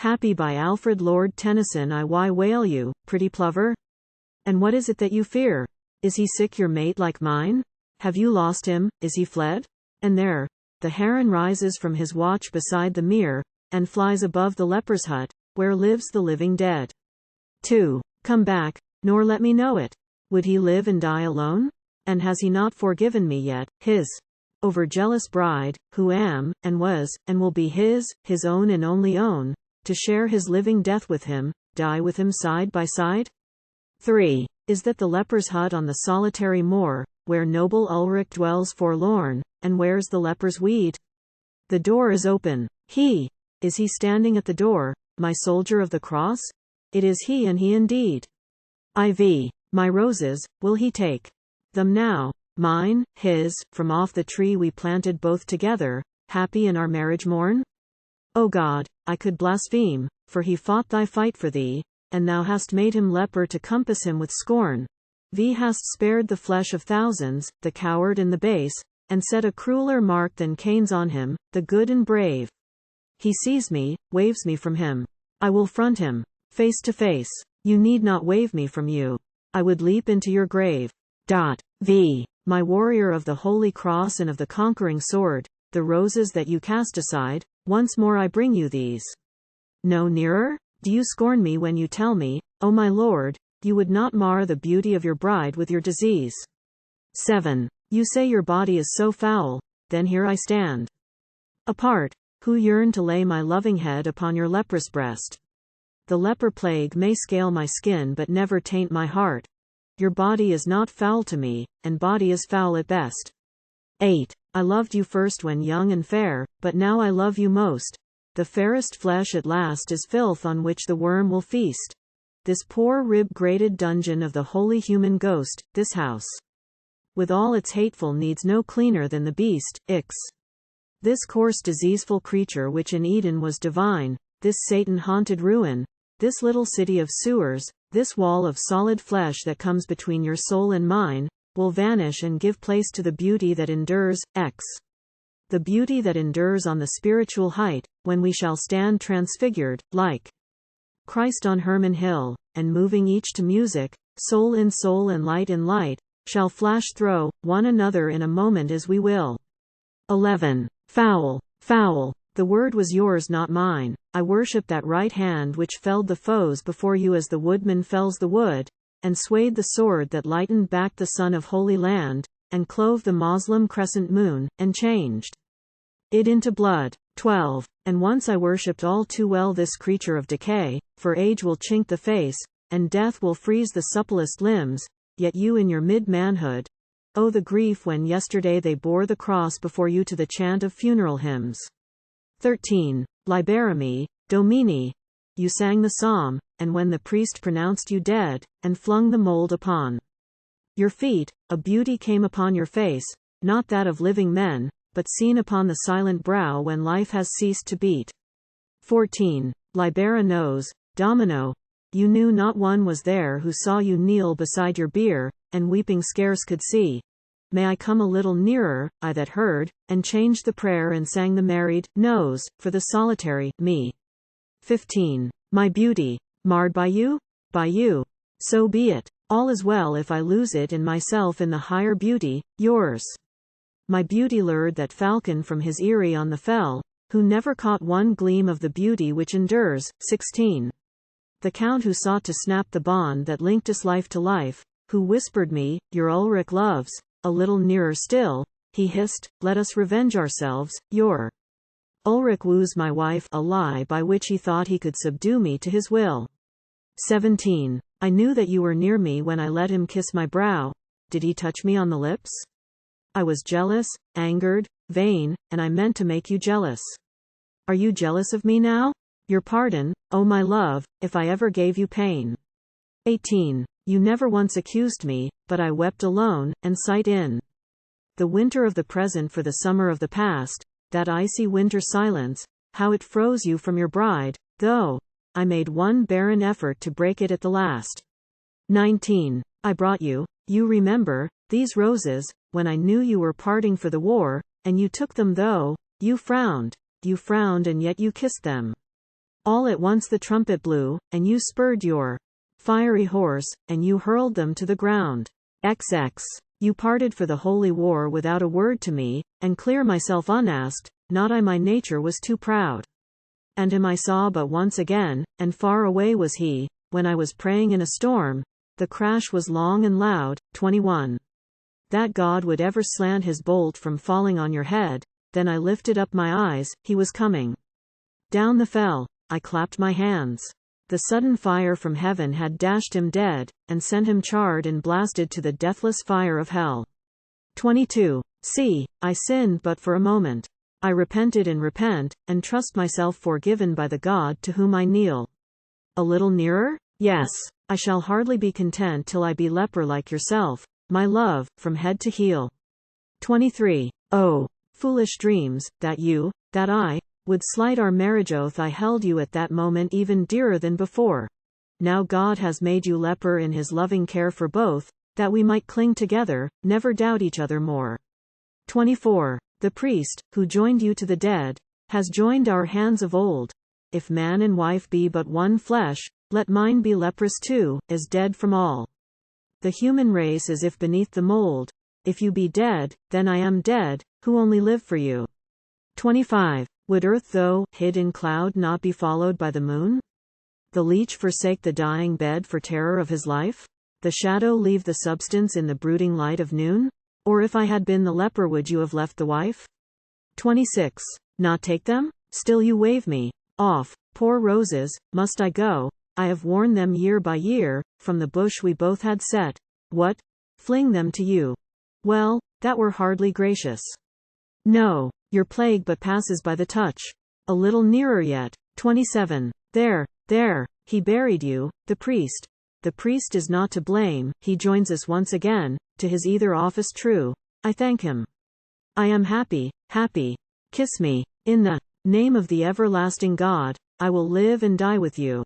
Happy by Alfred Lord Tennyson. Why wail you, pretty plover? And what is it that you fear? Is he sick, your mate like mine? Have you lost him, is he fled? And there, the heron rises from his watch beside the mere, and flies above the leper's hut, where lives the living dead. 2. Come back, nor let me know it. Would he live and die alone? And has he not forgiven me yet, his over-jealous bride, who am, and was, and will be his own and only own, to share his living death with him, die with him side by side? 3. Is that the leper's hut on the solitary moor, where noble Ulric dwells forlorn, and wears the leper's weed? The door is open. Is he standing at the door, my soldier of the cross? It is he, and he indeed. My roses, will he take them now, mine, his, from off the tree we planted both together, happy in our marriage morn? O God, I could blaspheme, for he fought thy fight for thee, and thou hast made him leper to compass him with scorn. Thee hast spared the flesh of thousands, the coward and the base, and set a crueler mark than Cain's on him, the good and brave. He sees me, waves me from him. I will front him, face to face. You need not wave me from you. I would leap into your grave. My warrior of the holy cross and of the conquering sword, the roses that you cast aside, once more I bring you these. No nearer? Do you scorn me when you tell me, O my Lord, you would not mar the beauty of your bride with your disease? 7. You say your body is so foul, then here I stand apart, who yearn to lay my loving head upon your leprous breast. The leper plague may scale my skin but never taint my heart. Your body is not foul to me, and body is foul at best. 8. I loved you first when young and fair, but now I love you most. The fairest flesh at last is filth on which the worm will feast. This poor rib-grated dungeon of the holy human ghost, this house, with all its hateful needs no cleaner than the beast, Ix. This coarse diseaseful creature which in Eden was divine, this Satan-haunted ruin, this little city of sewers, this wall of solid flesh that comes between your soul and mine, will vanish and give place to the beauty that endures, X. The beauty that endures on the spiritual height, when we shall stand transfigured, like Christ on Hermon Hill, and moving each to music, soul in soul and light in light, shall flash through one another in a moment as we will. 11. Foul, foul, the word was yours not mine. I worship that right hand which felled the foes before you as the woodman fells the wood, and swayed the sword that lightened back the sun of Holy Land, and clove the Moslem crescent moon, and changed it into blood. 12. And once I worshipped all too well this creature of decay, for age will chink the face, and death will freeze the supplest limbs, yet you in your mid-manhood, oh the grief when yesterday they bore the cross before you to the chant of funeral hymns. 13. Liberami, Domini. You sang the psalm, and when the priest pronounced you dead, and flung the mold upon your feet, a beauty came upon your face, not that of living men, but seen upon the silent brow when life has ceased to beat. 14. Libera knows, Domino. You knew not one was there who saw you kneel beside your bier, and weeping scarce could see. May I come a little nearer, I that heard, and changed the prayer and sang the married noes, for the solitary me. 15. My beauty, marred by you? By you. So be it. All is well if I lose it in myself in the higher beauty, yours. My beauty lured that falcon from his eyrie on the fell, who never caught one gleam of the beauty which endures. 16. The count who sought to snap the bond that linked us life to life, who whispered me, your Ulric loves, a little nearer still, he hissed, let us revenge ourselves, your Ulric woos my wife, a lie by which he thought he could subdue me to his will. 17. I knew that you were near me when I let him kiss my brow. Did he touch me on the lips? I was jealous, angered, vain, and I meant to make you jealous. Are you jealous of me now? Your pardon, oh my love, if I ever gave you pain. 18. You never once accused me, but I wept alone, and sighed in the winter of the present for the summer of the past, that icy winter silence, how it froze you from your bride, though I made one barren effort to break it at the last. 19. I brought you, you remember, these roses, when I knew you were parting for the war, and you took them though you frowned and yet you kissed them. All at once the trumpet blew, and you spurred your fiery horse, and you hurled them to the ground. XX. You parted for the holy war without a word to me, and clear myself unasked, not I my nature was too proud. And him I saw but once again, and far away was he, when I was praying in a storm, the crash was long and loud. 21. That God would ever slant his bolt from falling on your head, then I lifted up my eyes, he was coming down the fell. I clapped my hands. The sudden fire from heaven had dashed him dead, and sent him charred and blasted to the deathless fire of hell. 22. See, I sinned but for a moment. I repented and repent, and trust myself forgiven by the God to whom I kneel. A little nearer? Yes, I shall hardly be content till I be leper like yourself, my love, from head to heel. 23. Oh, foolish dreams, that you, that I, would slight our marriage oath. I held you at that moment even dearer than before. Now God has made you leper in his loving care for both, that we might cling together, never doubt each other more. 24. The priest, who joined you to the dead, has joined our hands of old. If man and wife be but one flesh, let mine be leprous too, as dead from all the human race as if beneath the mold. If you be dead, then I am dead, who only live for you. 25. Would earth though hid in cloud not be followed by the moon? The leech forsake the dying bed for terror of his life? The shadow leave the substance in the brooding light of noon? Or if I had been the leper would you have left the wife? 26. Not take them? Still you wave me off. Poor roses, must I go? I have worn them year by year, from the bush we both had set. What? Fling them to you? Well, that were hardly gracious. No, your plague but passes by the touch. A little nearer yet. 27. There, he buried you, the priest. The priest is not to blame, he joins us once again, to his either office true. I thank him. I am happy. Kiss me. In the name of the everlasting God, I will live and die with you.